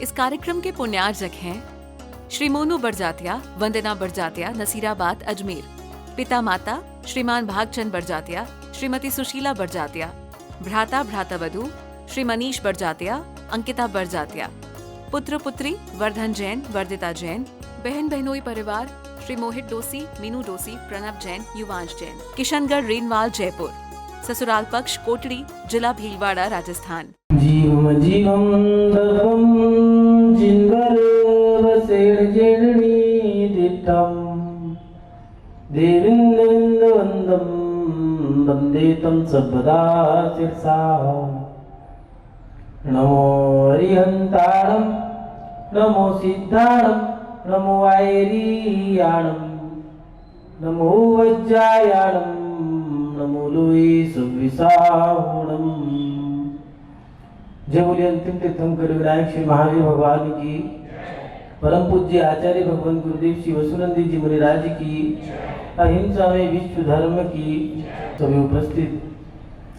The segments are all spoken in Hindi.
इस कार्यक्रम के पुण्यार्जक हैं श्री मोनू बरजातिया, वंदना बरजातिया, नसीराबाद, अजमेर। पिता माता श्रीमान भागचंद बरजातिया, श्रीमती सुशीला बरजातिया। भ्राता भ्रातावधू श्री मनीष बरजातिया, अंकिता बरजातिया। पुत्र पुत्री वर्धन जैन, वर्दिता जैन। बहन बहनोई परिवार श्री मोहित डोसी, मीनू डोसी, प्रणब जैन, युवांश जैन। किशनगढ़, रेनवाल, जयपुर। ससुराल पक्ष कोटड़ी, जिला भीलवाड़ा, राजस्थान। जीवम जीवम दर्पम जिनवर वसेण जेणनी दिट्टम देविंद वंदम वंदे तम सर्वदा शिरसा। नमो हरिहंताणं, नमो सिद्धाणं, नमो वैरियाणं, नमो वज्रायाणं, नमो लोई सुविसाहुणं। जय बोलिए अंतिम तीर्थंकर विनायक श्री महावीर भगवान की, परम पूज्य आचार्य भगवान गुरुदेव श्री वसुनंदी जी मुनिराज की, अहिंसा में विश्व धर्म की। सभी उपस्थित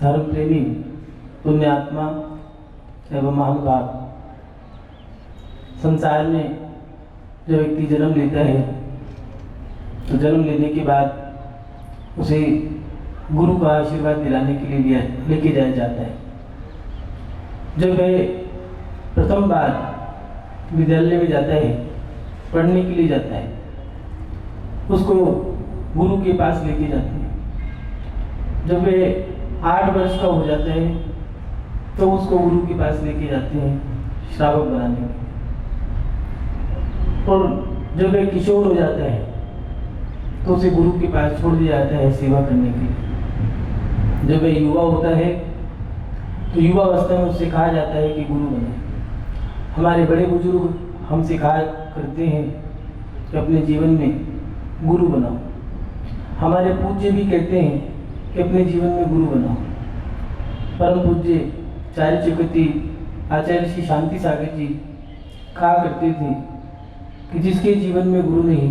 धर्म प्रेमी पुण्यात्मा एवं महानुभाव, संसार में जो व्यक्ति जन्म लेता है तो जन्म लेने के बाद उसे गुरु का आशीर्वाद दिलाने के लिए लेके जाया जाता है। जब वह प्रथम बार विद्यालय में जाता है, पढ़ने के लिए जाता है, उसको गुरु के पास लेके जाते हैं। जब वह 8 वर्ष का हो जाता है तो उसको गुरु के पास लेके जाते हैं श्रावक बनाने के लिए। और जब वह किशोर हो जाता है तो उसे गुरु के पास छोड़ दिया जाता है सेवा करने के लिए। जब वह युवा होता है तो युवा अवस्था में उससे कहा जाता है कि गुरु बने। हमारे बड़े बुजुर्ग हम सिखाया करते हैं कि अपने जीवन में गुरु बनाओ। हमारे पूज्य भी कहते हैं कि अपने जीवन में गुरु बनाओ। परम पूज्य चार्य चक्रवर्ती आचार्य श्री शांति सागर जी कहा करते थे कि जिसके जीवन में गुरु नहीं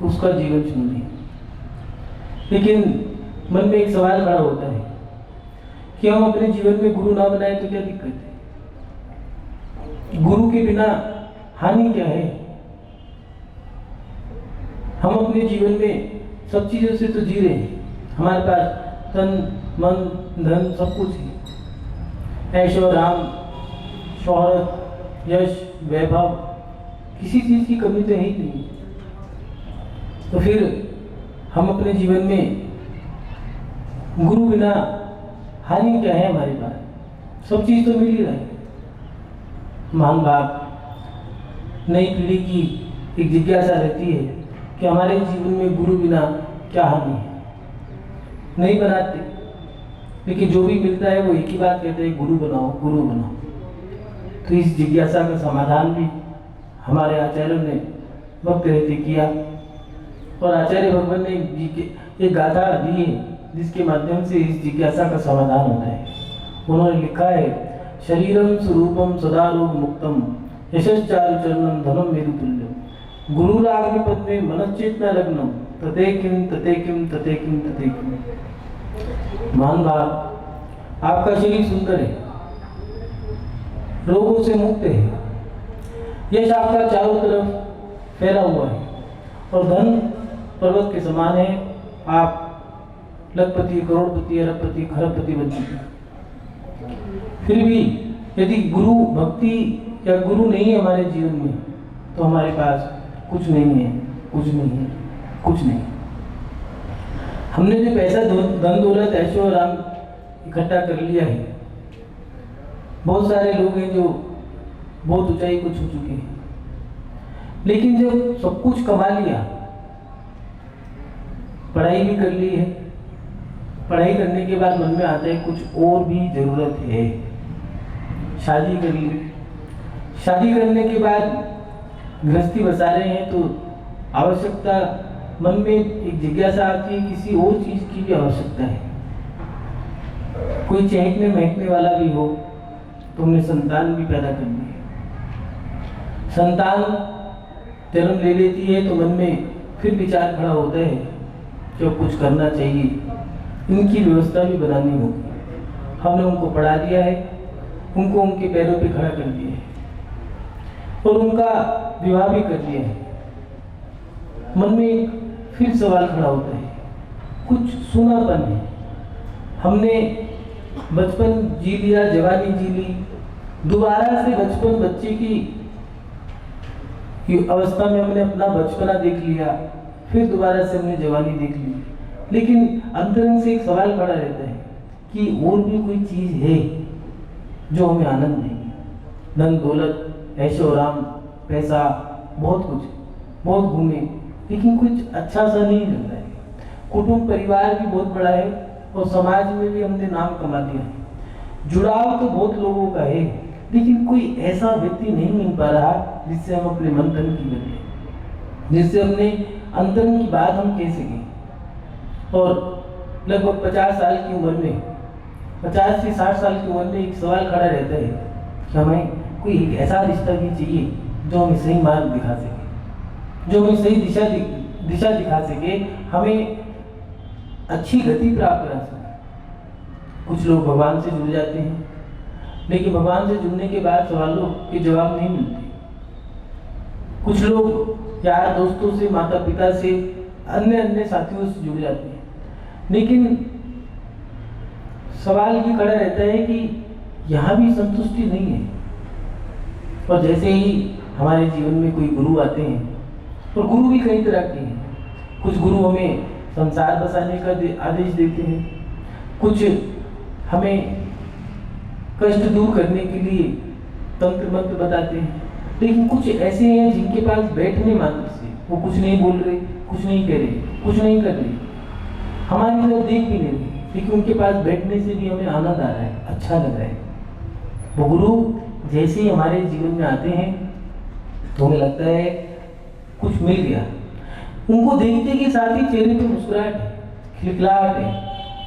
उसका जीवन शून्य। लेकिन मन में एक सवाल खड़ा होता है कि हम अपने जीवन में गुरु ना बनाए तो क्या दिक्कत है? गुरु के बिना हानि क्या है? हम अपने जीवन में सब चीजों से तो जी रहे हैं। हमारे पास तन मन धन सब कुछ है, ऐशो आराम, शोहरत, यश, वैभव, किसी चीज की कमी तो है ही नहीं। तो फिर हम अपने जीवन में गुरु बिना हानि क्या है? हमारे पास सब चीज तो मिल ही रहा है। महान बाप, नई पीढ़ी की एक जिज्ञासा रहती है कि हमारे जीवन में गुरु बिना क्या हानि है। नहीं बनाते, लेकिन जो भी मिलता है वो एक ही बात कहते हैं, गुरु बनाओ, गुरु बनाओ। तो इस जिज्ञासा का समाधान भी हमारे आचार्यों ने वक्त रहते किया। और आचार्य भगवान ने एक गाथा दी है जिसके माध्यम से इस जिज्ञासा का समाधान होता है। उन्होंने लिखा है, शरीरम स्वरूपम सदा रोग मुक्तम यशश्चारु चरणम धनम मेरु तुल्यम गुरुराग्नि पद में मनश्चेतना लग्नम तते किम तते किम तते किम तते किम। महान बाप, आपका शरीर सुंदर है, रोगों से मुक्त है, यश आपका चारों तरफ फैला हुआ है और धन पर्वत के समान है। आप लखपति, करोड़पति, अरबपति, खरबपति बन चुके हैं। फिर भी यदि गुरु भक्ति या गुरु नहीं है हमारे जीवन में तो हमारे पास कुछ नहीं है, कुछ नहीं है, कुछ नहीं। हमने जो पैसा, धन दौलत, ऐशो आराम इकट्ठा कर लिया है, बहुत सारे लोग हैं जो बहुत ऊंचाई को छू चुके हैं, लेकिन जब सब कुछ कमा लिया, पढ़ाई भी कर ली है, पढ़ाई करने के बाद मन में आता है कुछ और भी जरूरत है। शादी कर ली, शादी करने के बाद गृहस्थी बसा रहे हैं तो आवश्यकता, मन में एक जिज्ञासा आती है किसी और चीज की भी आवश्यकता है। कोई चहकने महकने वाला भी हो तो हमने संतान भी पैदा कर ली है। संतान जन्म ले लेती है तो मन में फिर विचार खड़ा होता है कि अब कुछ करना चाहिए, इनकी व्यवस्था भी बनानी होगी। हमने उनको पढ़ा दिया है, उनको उनके पैरों पे खड़ा कर दिया है। और उनका विवाह भी कर लिया है। मन में एक फिर सवाल खड़ा होता है, कुछ सूनापन है। हमने बचपन जी लिया, जवानी जी ली, दोबारा से बचपन बच्चे की अवस्था में हमने अपना बचपना देख लिया, फिर दोबारा से हमने जवानी देख ली, लेकिन अंतरंग से एक सवाल खड़ा रहता है कि और भी कोई चीज़ है जो हमें आनंद देगी। धन दौलत, ऐशो आराम, पैसा, बहुत कुछ, बहुत घूमे, लेकिन कुछ अच्छा सा नहीं लगता है। कुटुंब परिवार भी बहुत बड़ा है और समाज में भी हमने नाम कमा लिया है। जुड़ाव तो बहुत लोगों का है, लेकिन कोई ऐसा व्यक्ति नहीं मिल पा रहा जिससे हम अपने मन तन की करें, जिससे अपने अंतरंग की बात हम कह सकें। और लगभग 50 साल की उम्र में, 50 से 60 साल की उम्र में एक सवाल खड़ा रहता है कि हमें कोई एक ऐसा रिश्ता भी चाहिए जो हमें सही मार्ग दिखा सके, जो हमें सही दिशा दिखा सके, हमें अच्छी गति प्राप्त करा सके। कुछ लोग भगवान से जुड़ जाते हैं, लेकिन भगवान से जुड़ने के बाद सवालों के जवाब नहीं मिलते। कुछ लोग यार दोस्तों से, माता पिता से, अन्य साथियों से जुड़ जाते हैं, लेकिन सवाल ये खड़ा रहता है कि यहाँ भी संतुष्टि नहीं है। और जैसे ही हमारे जीवन में कोई गुरु आते हैं, और गुरु भी कई तरह के हैं। कुछ गुरु हमें संसार बसाने का आदेश देते हैं, कुछ हमें कष्ट दूर करने के लिए तंत्र मंत्र बताते हैं, लेकिन कुछ ऐसे हैं जिनके पास बैठने मात्र से वो कुछ नहीं बोल रहे, कुछ नहीं कह रहे, कुछ नहीं कर रहे, हमारी तरफ देख भी नहीं रहे, लेकिन उनके पास बैठने से भी हमें आनंद आ रहा है, अच्छा लग रहा है। वो गुरु जैसे ही हमारे जीवन में आते हैं तो हमें लगता है कुछ मिल गया। उनको देखते के साथ ही चेहरे पे मुस्कुराहट है, खिलखिलाहट है,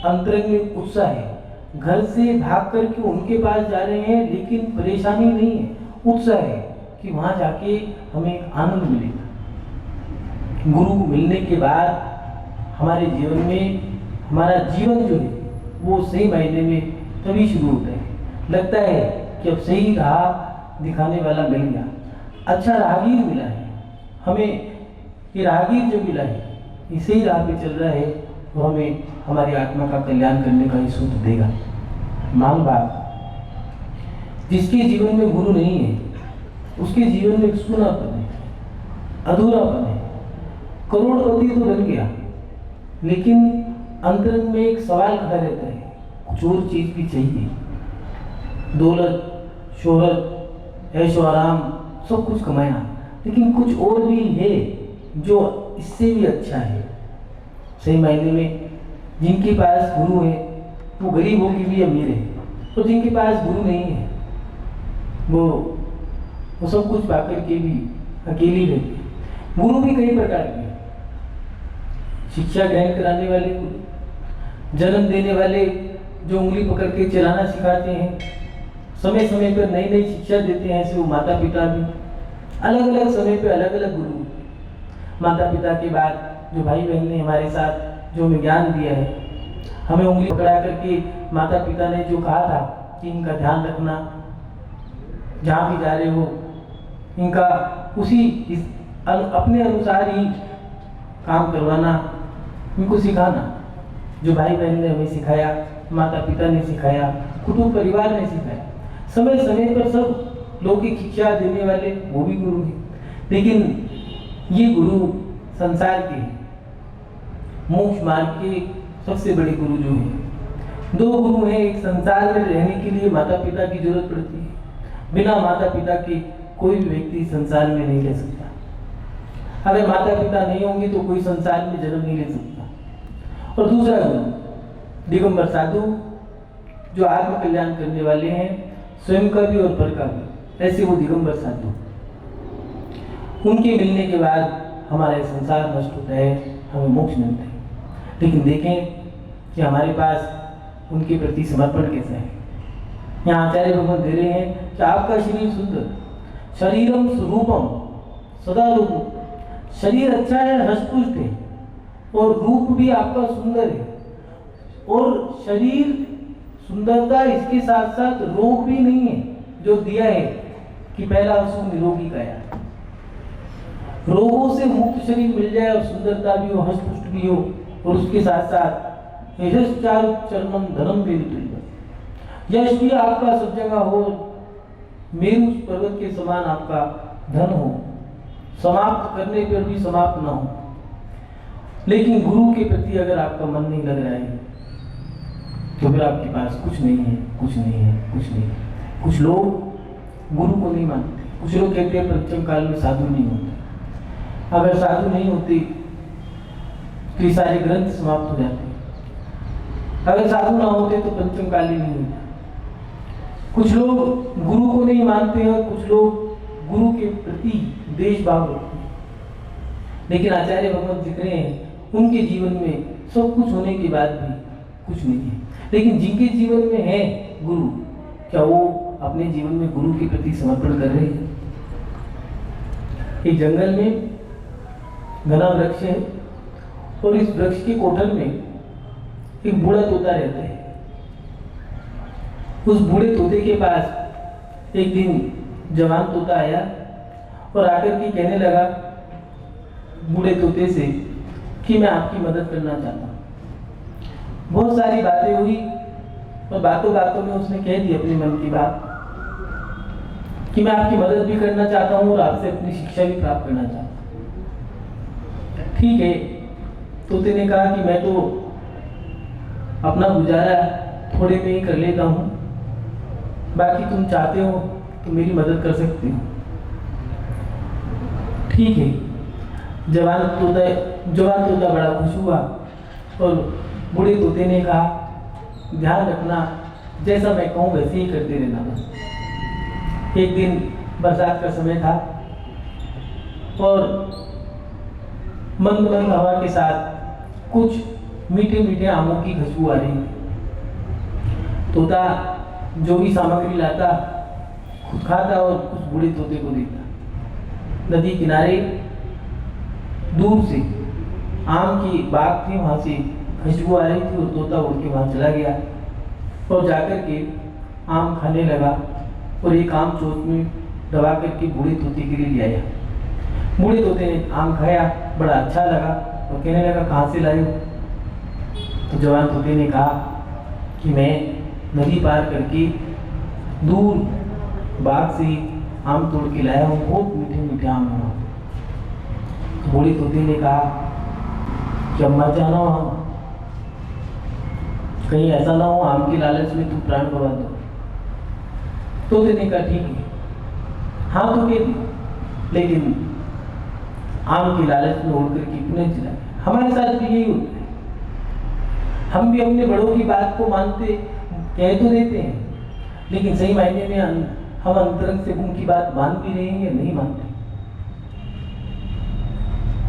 अंतरंग में उत्साह है। घर से भाग करके उनके पास जा रहे हैं, लेकिन परेशानी नहीं है, उत्साह है कि वहाँ जाके हमें आनंद मिलेगा। गुरु को मिलने के बाद हमारे जीवन में हमारा जीवन जो है वो सही मायने में तभी शुरू होता है। लगता है कि अब सही राह दिखाने वाला मिल गया, अच्छा राहगीर मिला है हमें। ये राहगीर जो मिला है, इसी राह पे चल रहा है, वो हमें हमारी आत्मा का कल्याण करने का ही सूत्र देगा। मान बात, जिसके जीवन में गुरु नहीं है उसके जीवन में एक सूनापन है, अधूरापन है। करोड़पति तो बन गया, लेकिन अंतरंग में एक सवाल खड़ा रहता है, कुछ और चीज भी चाहिए। दौलत, शोहरत, ऐशो आराम सब कुछ कमाया, लेकिन कुछ और भी है जो इससे भी अच्छा है। सही मायने में जिनके पास गुरु है वो गरीबों की भी अमीर है, और जिनके पास गुरु नहीं है वो सब कुछ पाकर के भी अकेली रहती है। गुरु भी कई प्रकार के, शिक्षा ग्रहण कराने वाले गुरु, जन्म देने वाले जो उंगली पकड़ के चलाना सिखाते हैं, समय समय पर नई नई शिक्षा देते हैं, ऐसे वो माता पिता भी। अलग अलग समय पे अलग अलग गुरु। माता पिता के बाद जो भाई बहन ने हमारे साथ जो हमें ज्ञान दिया है, हमें उंगली पकड़ा करके माता पिता ने जो कहा था कि इनका ध्यान रखना, जहाँ भी जा रहे हो इनका अपने अनुसार ही काम करवाना, इनको सिखाना। जो भाई बहन ने हमें सिखाया, माता पिता ने सिखाया, कुटुंब परिवार ने सिखाया, समय समय पर सब लौकिक शिक्षा देने वाले वो भी गुरु हैं। लेकिन ये गुरु संसार के मोक्ष मार्ग के सबसे बड़े गुरु जो हैं, दो गुरु हैं। एक संसार में रहने के लिए माता पिता की जरूरत पड़ती है, बिना माता पिता के कोई भी व्यक्ति संसार में नहीं रह सकता। अगर माता पिता नहीं होंगे तो कोई संसार में जन्म नहीं ले सकता। और दूसरा गुरु दिगंबर साधु, जो आत्म कल्याण करने वाले हैं, स्वयं का भी और पर का भी, ऐसे वो दिगंबर साधु। उनके मिलने के बाद हमारा संसार नष्ट होता है, हमें मोक्ष मिलता है। लेकिन देखें कि हमारे पास उनके प्रति समर्पण कैसा है। यहाँ आचार्य भगवान दे रहे हैं कि आपका शरीर सुंदर, शरीरम स्वरूपम सदा रूप, शरीर अच्छा है, हष्टपुष्ट है, और रूप भी आपका सुंदर है। और शरीर सुंदरता, इसके साथ साथ रोग भी नहीं है जो दिया है। कि पहला असु निरोगी काया, रोगों से मुक्त शरीर मिल जाए और सुंदरता भी हो, हष्ट-पुष्ट भी हो, और उसके साथ साथ यशस् चारु चरणम धर्म वेद तुल्य, यश भी आपका सब जगह हो, मेरु पर्वत के समान आपका धन हो, समाप्त करने पर भी समाप्त ना हो। लेकिन गुरु के प्रति अगर आपका मन नहीं लग रहा है तो फिर आपके पास कुछ नहीं है, कुछ नहीं है, कुछ नहीं है। कुछ लोग गुरु को नहीं मानते, कुछ लोग कहते हैं पंचम काल में साधु नहीं होते। अगर साधु नहीं होते तो ये सारे ग्रंथ समाप्त हो जाते, अगर साधु ना होते तो पंचम काल ही नहीं होता। कुछ लोग गुरु को नहीं मानते हैं, कुछ लोग गुरु के प्रति देश भाव रखते हैं। लेकिन आचार्य भगवत जितने हैं उनके जीवन में सब कुछ होने के बाद भी कुछ नहीं है। लेकिन जिनके जीवन में है गुरु, क्या वो अपने जीवन में गुरु के प्रति समर्पण कर रहे हैं? एक जंगल में घना वृक्ष है और इस वृक्ष के कोठल में एक बूढ़ा तोता रहता है। उस बूढ़े तोते के पास एक दिन जवान तोता आया और आकर के कहने लगा बूढ़े तोते से कि मैं आपकी मदद करना चाहता हूँ। बहुत सारी बातें हुई और बातों बातों में उसने कह दी अपने मन की बात कि मैं आपकी मदद भी करना चाहता हूँ और आपसे अपनी शिक्षा भी प्राप्त करना चाहता हूँ। ठीक है, तोते ने कहा कि मैं तो अपना गुजारा थोड़े में ही कर लेता हूँ, बाकी तुम चाहते हो तो मेरी मदद कर सकते हो। ठीक है, जवान तोता बड़ा खुश हुआ और बूढ़े तोते ने कहा ध्यान रखना, जैसा मैं कहूँ वैसे ही करते रहना बस। एक दिन बरसात का समय था और मंद मंद हवा के साथ कुछ मीठे मीठे आमों की खुशबू आ रही थी। तोता जो भी सामग्री लाता खुद खाता और उस बूढ़े तोते को देता। नदी किनारे दूर से आम की बाग थी, वहां से खुशबू आ रही थी और तोता उड़ के वहां चला गया और जाकर के आम खाने लगा और एक आम चोंच में दबा करके बूढ़े तोते के लिए ले आया। बूढ़े तोते ने आम खाया, बड़ा अच्छा लगा और कहने लगा कहाँ से लाए हो? तो जवान तोते ने कहा कि मैं नदी पार करके दूर बाग से आम तोड़ के लाया हूँ, बहुत मीठे मीठे आम हैं। बूढ़े तोते ने कहा कि अम्मा जाना वहाँ, कहीं ऐसा ना हो आम के लालच में तू प्राण गवा दो। तोते ने कहा ठीक है, हाँ तो कह दी, लेकिन आम के लालच में उड़ करके पुनः चला गया। हमारे साथ भी यही होता है, हम भी अपने बड़ों की बात को मानते, कह तो देते हैं, लेकिन सही मायने में हम अंतरंग से उनकी बात मान भी रहे हैं या नहीं मानते।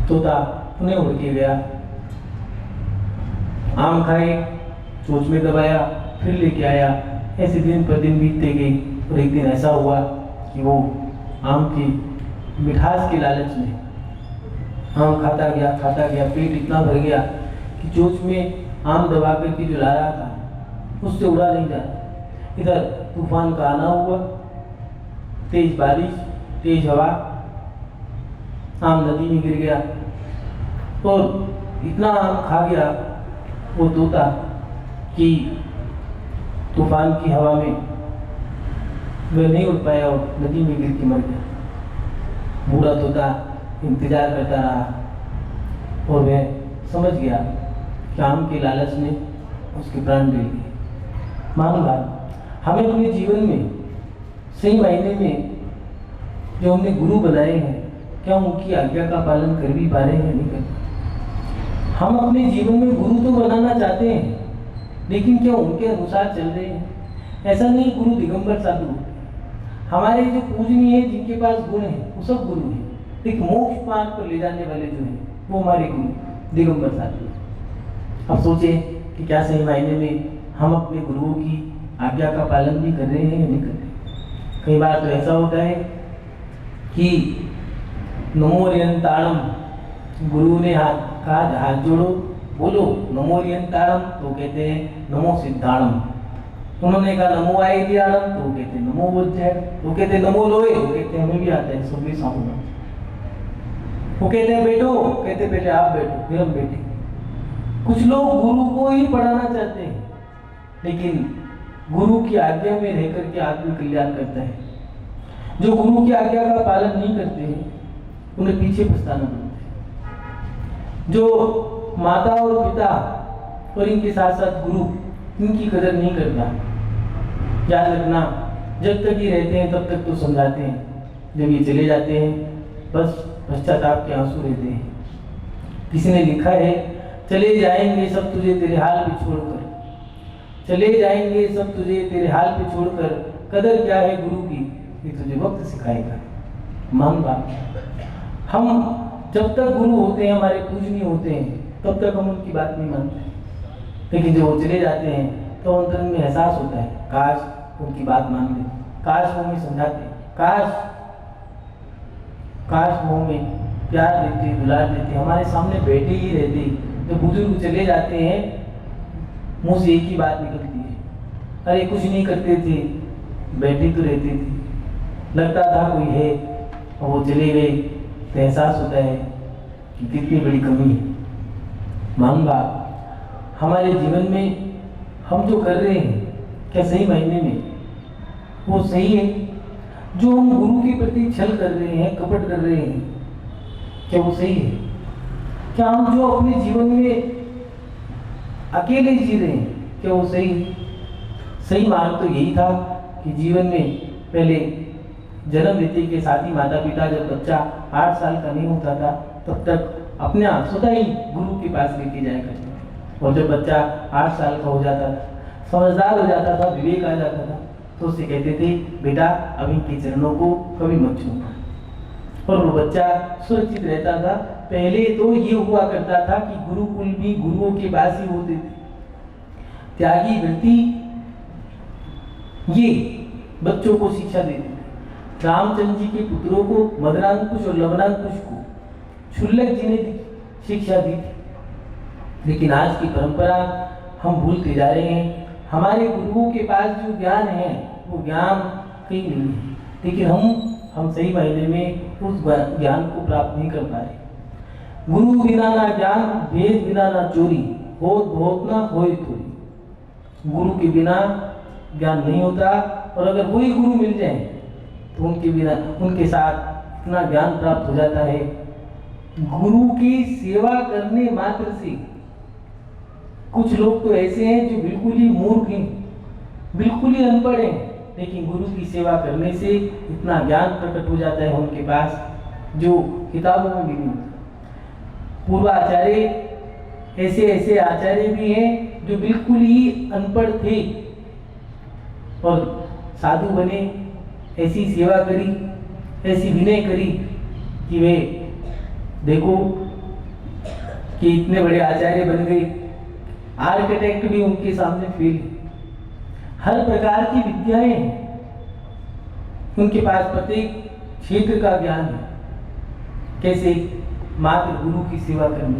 तोता पुनः उड़ के गया, आम खाए, चोंच में दबाया, फिर लेके आया। ऐसे दिन पर दिन बीतते गए और एक दिन ऐसा हुआ कि वो आम की मिठास के लालच में आम खाता गया, पेट इतना भर गया कि चोंच में आम दबा करके जो ला रहा था उससे उड़ा नहीं जाता। इधर तूफान का आना हुआ, तेज बारिश, तेज हवा, आम नदी में गिर गया और इतना आम खा गया वो तोता कि तूफान की हवा में वह नहीं उड़ पाया और नदी में गिर के मर गया। बूढ़ा तोता इंतजार करता रहा और वह समझ गया कि आम के लालच ने उसके प्राण ले लिए। मान बात, हमें अपने जीवन में सही मायने में जो हमने गुरु बनाए हैं, क्या उनकी आज्ञा का पालन कर भी पा रहे हैं, नहीं करते? हम अपने जीवन में गुरु तो बनाना चाहते हैं, लेकिन क्या उनके अनुसार चल रहे हैं? ऐसा नहीं गुरु दिगंबर साधु होते। हमारे जो पूजनीय है, जिनके पास गुण है, वो सब गुरु हैं, लेकिन मोक्ष मार्ग पर ले जाने वाले जो हैं वो हमारे गुरु दिगंबर साधु हैं। अब सोचें कि क्या सही मायने में हम अपने गुरुओं की आज्ञा का पालन भी कर रहे हैं या नहीं कर रहे? कई बार तो ऐसा होता है कि नमोरियंताणम, गुरु ने कहा हाथ जोड़ो, बोलो नमोरियंताणम, तो कहते हैं नमो सिद्धाणम, उन्होंने कहा नमो आए दियाणम, तो वो कहते नमो बुद्धाय, वो कहते नमो लोए, वो कहते हमें भी आता है, सब भी सामने। वो कहते हैं बैठो, कहते पहले आप बैठो फिर हम बैठे। कुछ लोग गुरु को ही पढ़ाना चाहते हैं, लेकिन गुरु की आज्ञा में रह करके आत्म कल्याण करता है। जो गुरु की आज्ञा का पालन नहीं करते हैं उन्हें पीछे पछताना पड़ता है। जो माता और पिता और इनके साथ साथ गुरु इनकी कदर नहीं करता, याद रखना, जब तक ये रहते हैं तब तक तो समझाते हैं, जब ये चले जाते हैं बस पश्चाताप के आंसू रहते हैं। किसी ने लिखा है, चले जाएंगे सब तुझे तेरे हाल पे छोड़कर, चले जाएंगे सब तुझे तेरे हाल पे छोड़कर, कदर क्या है गुरु की ये तुझे वक्त सिखाएगा। मान बात, हम जब तक गुरु होते हैं, हमारे पूजनीय होते हैं, तब तक हम उनकी बात नहीं मानते, लेकिन जब वो चले जाते हैं तो अंतर में एहसास होता है, काश उनकी बात मान ले, काश वो हमें समझाते, काश वो हमें प्यार देते, दुलार देते, हमारे सामने बैठे ही रहते। जब बुजुर्ग चले जाते हैं मुंह से एक ही बात निकलती है, अरे कुछ नहीं करते थे, बैठे तो रहते थे, लगता था कोई है, और वो चले गए तो एहसास होता है कि कितनी बड़ी कमी है। मान बाप, हमारे जीवन में हम जो कर रहे हैं क्या सही मायने में वो सही है? जो हम गुरु के प्रति छल कर रहे हैं, कपट कर रहे हैं, क्या वो सही है? क्या हम जो अपने जीवन में अकेले जी रहे हैं, क्या वो सही है? सही मार्ग तो यही था कि जीवन में पहले जन्म लेते के साथ ही माता पिता, जब बच्चा 8 साल का नहीं होता था तब तक अपने आप स्वतः ही गुरु के पास लेके जाया करते थे, और जब बच्चा 8 साल का हो जाता था, समझदार हो जाता था, विवेक आ जाता था, तो उससे कहते थे बेटा अब इनके चरणों को कभी मत छूना, और वो बच्चा सुरक्षित रहता था। पहले तो ये हुआ करता था कि गुरुकुल भी गुरुओं के पास ही होते थे। त्यागी वृत्ति ये बच्चों को शिक्षा देते थे। रामचंद्र जी के पुत्रों को, मदनांकुश और लवनांकुश को क्षुल्लक जी ने शिक्षा दी थी, लेकिन आज की परंपरा हम भूलते जा रहे हैं। हमारे गुरुओं के पास जो ज्ञान है वो ज्ञान कहीं नहीं है, लेकिन हम सही मायने में उस ज्ञान को प्राप्त नहीं कर पा रहे। गुरु बिना ना ज्ञान, वेद बिना ना चोरी, होत बहुत ना होए थोड़ी। गुरु के बिना ज्ञान नहीं होता, और अगर वही गुरु मिल जाए तो उनके बिना, उनके साथ इतना ज्ञान प्राप्त हो जाता है। गुरु की सेवा करने मात्र से, कुछ लोग तो ऐसे हैं जो बिल्कुल ही मूर्ख हैं, बिल्कुल ही अनपढ़ हैं, लेकिन गुरु की सेवा करने से इतना ज्ञान प्रकट हो जाता है उनके पास जो किताबों में भी नहीं होता। पूर्वाचार्य, ऐसे आचार्य भी हैं जो बिल्कुल ही अनपढ़ थे और साधु बने, ऐसी सेवा करी, ऐसी विनय करी कि वे देखो कि इतने बड़े आचार्य बन गए। आर्किटेक्ट भी उनके सामने फेल। हर प्रकार की विद्याएं हैं उनके पास, प्रत्येक क्षेत्र का ज्ञान है। कैसे? मात्र गुरु की सेवा करनी।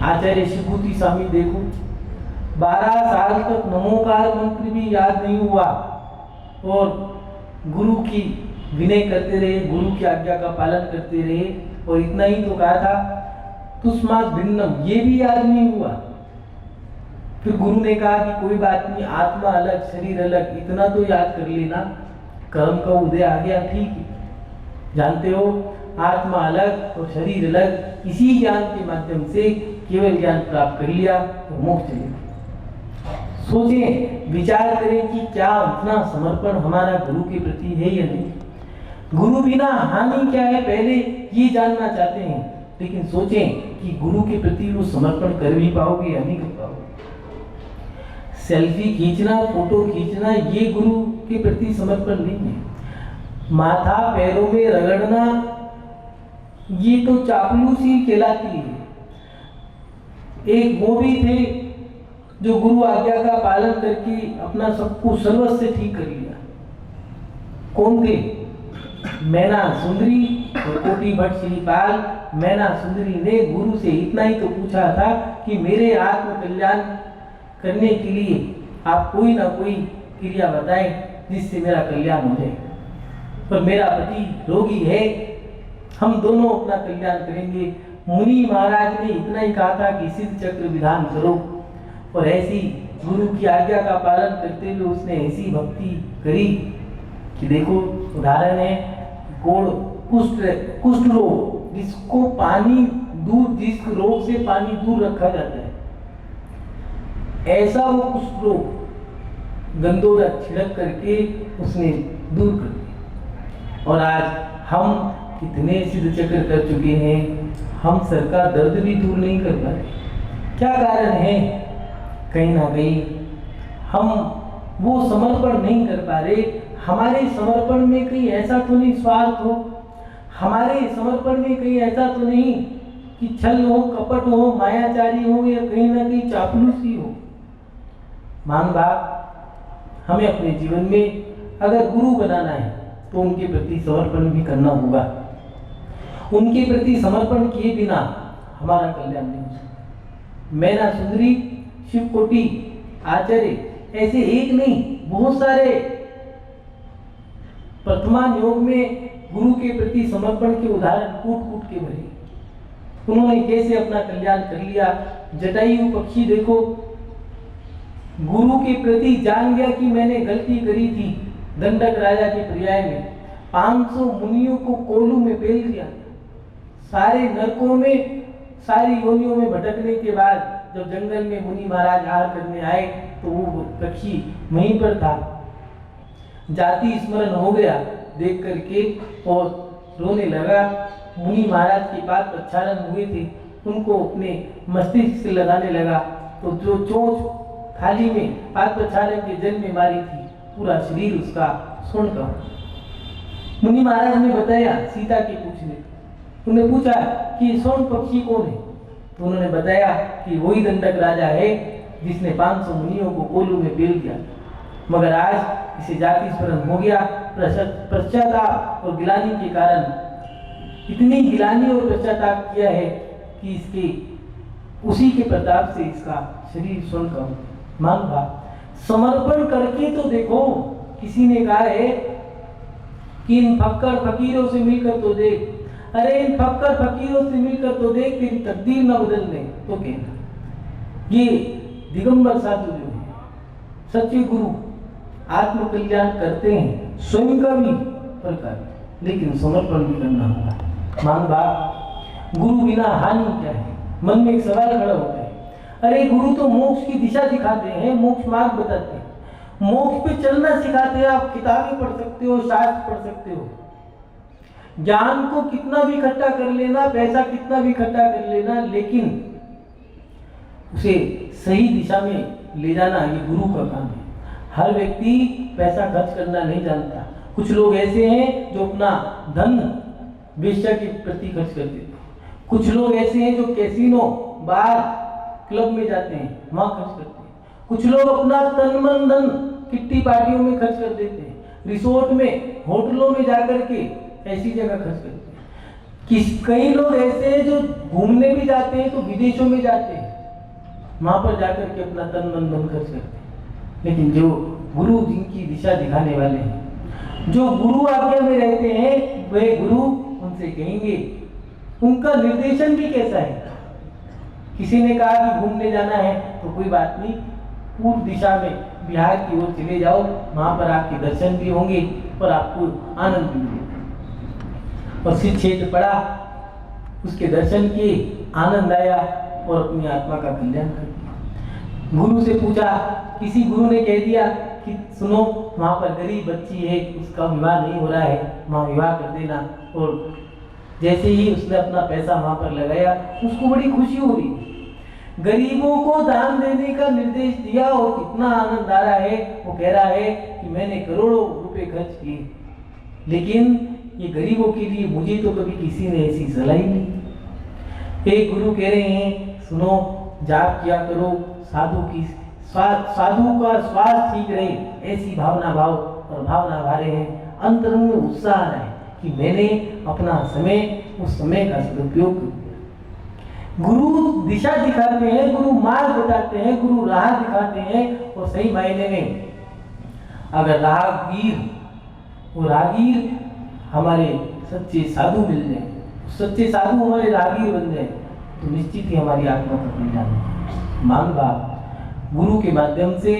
आचार्य शिवभूति स्वामी देखो, 12 साल तक नमोकार मंत्र भी याद नहीं हुआ और गुरु की विनय करते रहे, गुरु की आज्ञा का पालन करते रहे, और इतना ही तो कहा था तुष्मास भिन्नम, ये भी याद नहीं हुआ। फिर गुरु ने कहा कि कोई बात नहीं, आत्मा अलग शरीर अलग, इतना तो याद कर लेना, कर्म का उदय आ गया, ठीक है। जानते हो, आत्मा अलग और शरीर अलग, इसी ज्ञान के माध्यम से केवल ज्ञान प्राप्त कर लिया तो मोक्ष चलेगा। सोचें, विचार करें कि क्या इतना समर्पण हमारा गुरु के प्रति है या नहीं। गुरु बिना हानि क्या है पहले ये जानना चाहते हैं, लेकिन सोचें कि गुरु के प्रति वो समर्पण कर भी पाओगे या नहीं कर पाओगे। सेल्फी खींचना, फोटो खींचना, ये गुरु के प्रति समर्पण नहीं है। माथा पैरों में रगड़ना, ये तो चापलूसी कहलाती है। एक वो भी थे जो गुरु आज्ञा का पालन करके अपना सब कुछ सर्वस्व ठीक कर लिया। कौन थे? मैना सुंदरी और कोटि भट्ट श्रीपाल। मैना सुंदरी ने गुरु से इतना ही तो पूछा था कि मेरे आत्म कल्याण करने के लिए आप कोई ना कोई क्रिया बताएं जिससे मेरा कल्याण हो जाए। पर मेरा पति रोगी है, हम दोनों अपना कल्याण करेंगे। मुनि महाराज ने इतना ही कहा था कि सिद्ध चक्र विधान करो, और ऐसी गुरु की आज्ञा का पालन करते हुए उसने ऐसी भक्ति करी कि देखो उदाहरण है, कुष्ठ रोग, जिसको पानी दूर, जिस रोग से पानी दूर रखा जाता है, ऐसा वो कुष्ठ रोग गंधोदा छिड़क करके उसने दूर कर दिया। और आज हम कितने सिद्ध चक्र कर चुके हैं, हम सर का दर्द भी दूर नहीं कर पा रहे। क्या कारण है? कहीं ना कहीं हम वो समर्पण नहीं कर पा रहे। हमारे समर्पण में कहीं ऐसा तो नहीं स्वार्थ हो, हमारे समर्पण में कहीं ऐसा तो नहीं कि छल हो, कपट हो, मायाचारी हो, या कहीं ना कहीं चापलूसी हो। मान बाप, हमें अपने जीवन में अगर गुरु बनाना है तो उनके प्रति समर्पण भी करना होगा। उनके प्रति समर्पण किए बिना हमारा कल्याण नहीं हो सकता। मैना सुंदरी, शिवकोटि, आचार्य, ऐसे एक नहीं बहुत सारे वर्तमान योग में गुरु के प्रति समर्पण के उदाहरण कूट कूट के भरे। उन्होंने कैसे अपना कल्याण कर लिया। जटायु पक्षी देखो, गुरु के प्रति जान गया कि मैंने गलती करी थी। दंडक राजा के पर्याय में 500 मुनियों को कोलू में पेल दिया। सारे नरकों में, सारी योनियों में भटकने के बाद जब जंगल में मुनि महाराज आहार करने आए तो वो पक्षी वहीं पर था। जाति स्मरण हो गया देख करके और रोने लगा। मुनि महाराज के पास प्रक्षालन हुए थे, उनको अपने मस्तिष्क से लगाने लगा तो जो चोंच थाली में पाद प्रक्षालन के जल में मारी थी, पूरा शरीर उसका स्वर्ण का। मुनि महाराज ने बताया सीता के पूछने, उन्होंने पूछा कि स्वर्ण पक्षी कौन है, तो उन्होंने बताया कि वही दंडक राजा है जिसने 500 मुनियों को कोलू में पेल दिया। मगर आज इसे जाति स्मरण हो गया। पश्चाताप और गिलानी के कारण इतनी गिलानी और पश्चाताप किया है कि इसके उसी के प्रताप से इसका शरीर स्वर्ण का मान भा। समर्पण करके तो देखो, किसी ने कहा है कि इन फक्कर फकीरों से मिलकर तो देख, अरे इन फक्कर फकीरों से मिलकर तो देख, तेरी तकदीर न बदलने तो कहना। ये दिगंबर साधु जो है, सच्चे गुरु आत्म कल्याण करते हैं, स्वयं का भी प्रकार, लेकिन समर्पण भी करना होगा। मान बाप, गुरु बिना हानि क्या है? मन में एक सवाल खड़ा होता है, अरे गुरु तो मोक्ष की दिशा दिखाते हैं, मोक्ष मार्ग बताते हैं, मोक्ष पे चलना सिखाते हैं। आप किताबें पढ़ सकते हो, शास्त्र पढ़ सकते हो, ज्ञान को कितना भी इकट्ठा कर लेना, पैसा कितना भी इकट्ठा कर लेना, लेकिन उसे सही दिशा में ले जाना ये गुरु का काम है। हर व्यक्ति पैसा खर्च करना नहीं जानता। कुछ लोग ऐसे हैं जो अपना धन वेश्या के प्रति खर्च कर देते हैं। कुछ लोग ऐसे हैं जो कैसीनो, बार, क्लब में जाते हैं, वहां खर्च करते हैं। कुछ लोग अपना तन मन धन किट्टी पार्टियों में खर्च कर देते हैं, रिसोर्ट में, होटलों में जाकर के ऐसी जगह खर्च करते हैं। कई लोग ऐसे हैं जो घूमने भी जाते हैं तो विदेशों में जाते हैं, वहां पर जाकर के अपना तन मन धन खर्च करते हैं। लेकिन जो गुरु जिनकी दिशा दिखाने वाले हैं, जो गुरु आज्ञा में रहते हैं, वे गुरु उनसे कहेंगे, उनका निर्देशन भी कैसा है। किसी ने कहा कि घूमने जाना है तो कोई बात नहीं, पूर्व दिशा में बिहार की ओर चले जाओ, वहां पर आपके दर्शन भी होंगे और आपको आनंद भी मिलेगा। और सिद्ध क्षेत्र पड़ा, उसके दर्शन किए, आनंद आया और अपनी आत्मा का कल्याण कर दिया। गुरु से पूछा, किसी गुरु ने कह दिया कि सुनो वहां पर गरीब बच्ची है, उसका विवाह नहीं हो रहा है, वहां विवाह कर देना। और जैसे ही उसने अपना पैसा वहां पर लगाया, उसको बड़ी खुशी हो रही, गरीबों को दान देने का निर्देश दिया और कितना आनंद आ रहा है। वो कह रहा है कि मैंने करोड़ों रुपए खर्च किए, लेकिन ये गरीबों के लिए मुझे तो कभी किसी ने ऐसी सलाह ही नहीं। एक गुरु कह रहे हैं, सुनो जाप किया करो, साधु का स्वास्थ्य ठीक रहे, ऐसी भावना भाव और भावना भारे हैं। अंतर में उत्साह आ रहा है कि मैंने अपना समय, उस समय का सदुपयोग कर दिया। गुरु दिशा दिखाते हैं, गुरु मार्ग बताते हैं, गुरु राह दिखाते हैं। और सही मायने में अगर राहगीर, वो राहगीर हमारे सच्चे साधु मिल जाए, सच्चे साधु हमारे राहगीर बन जाए, तो निश्चित ही हमारी आत्मा का कल्याण। मान बाप, गुरु के माध्यम से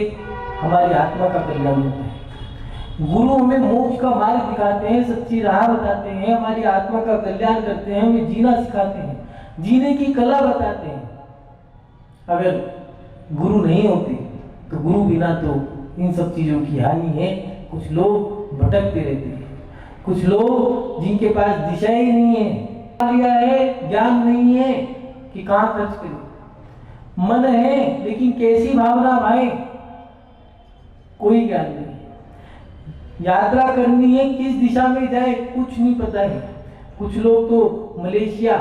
हमारी आत्मा का कल्याण होता है। गुरु हमें मोक्ष का मार्ग दिखाते हैं, सच्ची राह बताते हैं, हमारी आत्मा का कल्याण करते हैं, हमें जीना सिखाते हैं, जीने की कला बताते हैं। अगर गुरु नहीं होते तो गुरु बिना तो इन सब चीज़ों की हानि है। कुछ लोग भटकते रहते हैं, कुछ लोग जिनके पास दिशा ही नहीं है, लिया है, ज्ञान नहीं है कि कहाँ खर्च करें, मन है लेकिन कैसी भावना भाई, कोई ज्ञान नहीं। यात्रा करनी है, किस दिशा में जाए कुछ नहीं पता है। कुछ लोग तो मलेशिया,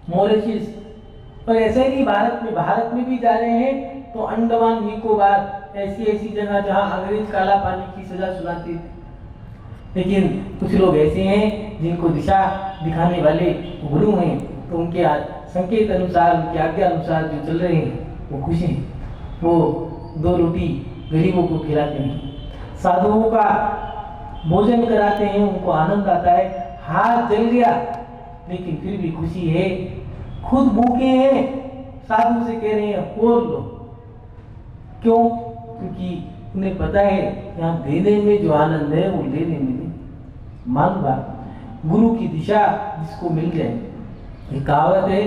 मॉरिशस, और ऐसे ही भारत में भी जा रहे हैं तो अंडमान निकोबार, ऐसी जगह जहां अंग्रेज काला पानी की सजा सुनाते थे। लेकिन कुछ लोग ऐसे हैं जिनको दिशा दिखाने वाले गुरु हैं, तो उनके संकेत अनुसार, उनकी आज्ञा अनुसार जो चल रहे हैं वो खुश हैं, वो 2 रोटी गरीबों को खिलाते हैं, साधुओं का भोजन कराते हैं, उनको आनंद आता है। हाथ जल गया लेकिन फिर भी खुशी है, खुद भूखे हैं, साधु से कह रहे हैं और लो। क्यों? क्योंकि उन्हें पता है यहाँ देने में जो आनंद है वो लेने में नहीं। मान बात, गुरु की दिशा जिसको मिल जाए, ये कहावत है,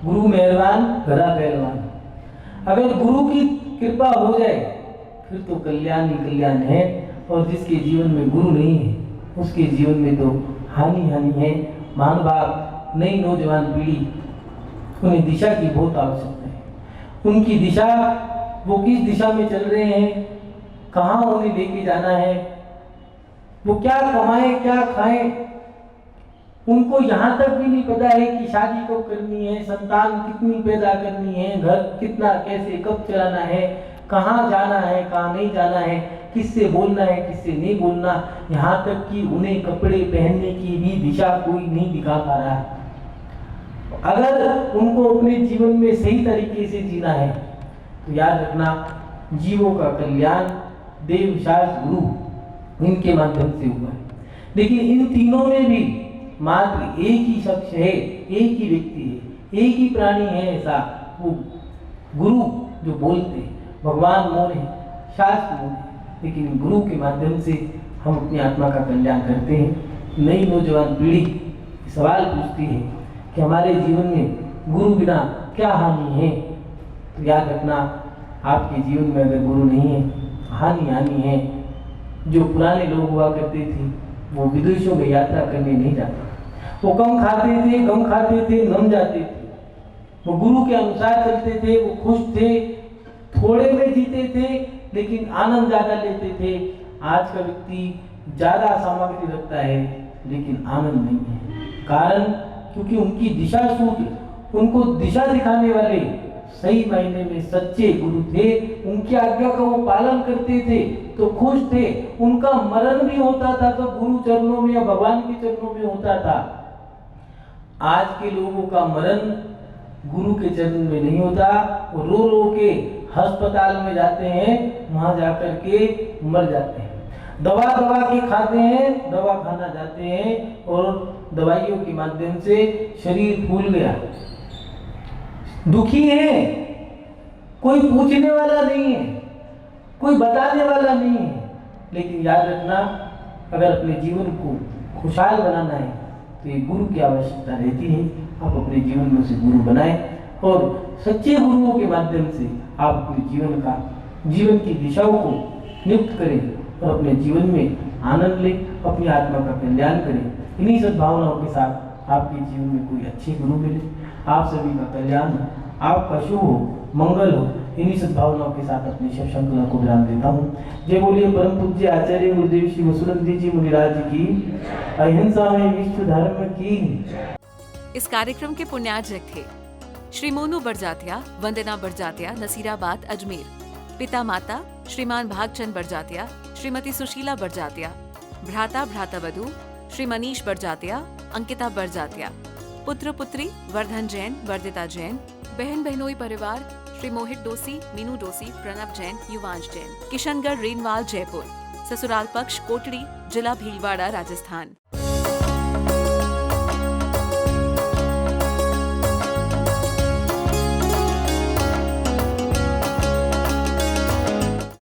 गुरु मेहरबान घरा पहलवान। अगर गुरु की कृपा हो जाए फिर तो कल्याण ही कल्याण है। और जिसके जीवन में गुरु नहीं है उसके जीवन में तो हानि है। मान बाप, नई नौजवान पीढ़ी, उन्हें दिशा की बहुत आवश्यकता है। उनकी दिशा, वो किस दिशा में चल रहे हैं, कहाँ उन्हें लेके जाना है, वो क्या कमाएं क्या खाएं, उनको यहाँ तक भी नहीं पता है कि शादी कब करनी है, संतान कितनी पैदा करनी है, घर कितना कैसे कब चलाना है, कहाँ जाना है कहाँ नहीं जाना है, किससे बोलना है किससे नहीं बोलना, यहाँ तक कि उन्हें कपड़े पहनने की भी दिशा कोई नहीं दिखा पा रहा है। अगर उनको अपने जीवन में सही तरीके से जीना है तो याद रखना, जीवों का कल्याण देव शास्त्र गुरु इनके माध्यम से हुआ है। लेकिन इन तीनों में भी मात्र एक ही शख्स है, एक ही व्यक्ति है, एक ही प्राणी है ऐसा, वो गुरु जो बोलते हैं। भगवान मौन है, शास्त्र मौन है, लेकिन गुरु के माध्यम से हम अपनी आत्मा का कल्याण करते हैं। नई नौजवान पीढ़ी सवाल पूछती है कि हमारे जीवन में गुरु बिना क्या हानि है, तो याद रखना, आपके जीवन में अगर गुरु नहीं है हानि है। जो पुराने लोग हुआ करते थे वो विदेशों में यात्रा करने नहीं जाते, वो कम खाते थे, नम जाते थे, वो गुरु के अनुसार चलते थे, वो खुश थे, थोड़े में जीते थे लेकिन आनंद ज्यादा लेते थे। आज का व्यक्ति ज्यादा सामग्री रखता है लेकिन आनंद नहीं है। कारण क्योंकि उनकी दिशा सूत्र, उनको दिशा दिखाने वाले सही मायने में सच्चे गुरु थे। उनकी आज्ञा का वो पालन करते थे तो खुश थे। उनका मरण भी होता था तो गुरु चरणों में या भगवान के चरणों में होता था। आज के लोगों का मरण गुरु के चरण में नहीं होता, वो रो रो के अस्पताल में जाते हैं, वहां जाकर के मर जाते हैं। दवा के खाते हैं, दवा खाना जाते हैं और दवाइयों के माध्यम से शरीर फूल गया, दुखी है, कोई पूछने वाला नहीं है, कोई बताने वाला नहीं है। लेकिन याद रखना, अगर अपने जीवन को खुशहाल बनाना है तो ये गुरु की आवश्यकता रहती है। आप अपने जीवन में से गुरु बनाएं और सच्चे गुरुओं के माध्यम से आप अपने जीवन की दिशाओं को नियुक्त करें और अपने जीवन में आनंद लें, अपनी आत्मा का कल्याण करें। इन्हीं सद्भावनाओं के साथ आपके जीवन में कोई अच्छे गुरु मिले, आप सभी का कल्याण हो, आपका शुभ हो, मंगल हो। इन्हीं सद्भावनाओं के साथ अपनी शिव श्रृंखला को विराम देता हूँ। जय बोलिए परम पूज्य आचार्य गुरुदेव श्री वसुनंदी जी मुनिराज की, अहिंसा में विश्व धर्म की। इस कार्यक्रम के पुण्यार्जक थे श्री मोनू बरजातिया, वंदना बरजातिया, नसीराबाद, अजमेर। पिता माता श्रीमान भागचंद बरजातिया, श्रीमती सुशीला बरजातिया। भ्राता भ्रातावधू श्री मनीष बरजातिया, अंकिता बरजातिया। पुत्र पुत्री वर्धन जैन, वर्दिता जैन। बहन बहनोई परिवार श्री मोहित डोसी, मीनू डोसी, प्रणव जैन, युवांश जैन। किशनगढ़, रेनवाल, जयपुर। ससुराल पक्ष कोटड़ी, जिला भीलवाड़ा, राजस्थान।